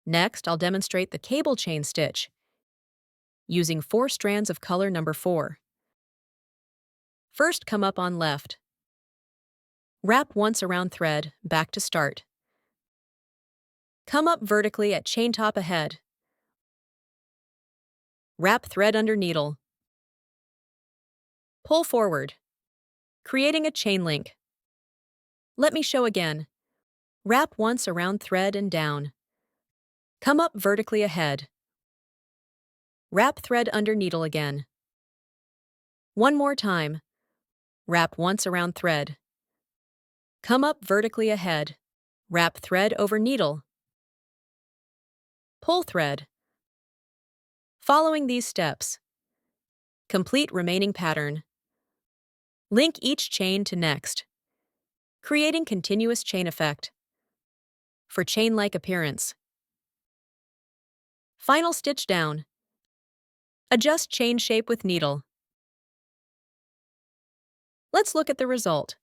Next, I'll demonstrate the cable chain stitch using 4 strands of color number 4. First, come up on left. Wrap once around thread, back to start. Come up vertically at chain top ahead. Wrap thread under needle. Pull forward, creating a chain link. Let me show again. Wrap once around thread and down. Come up vertically ahead. Wrap thread under needle again. One more time. Wrap once around thread. Come up vertically ahead. Wrap thread over needle. Pull thread. Following these steps, complete remaining pattern. Link each chain to next, creating continuous chain effect for chain-like appearance. Final stitch down. Adjust chain shape with needle. Let's look at the result.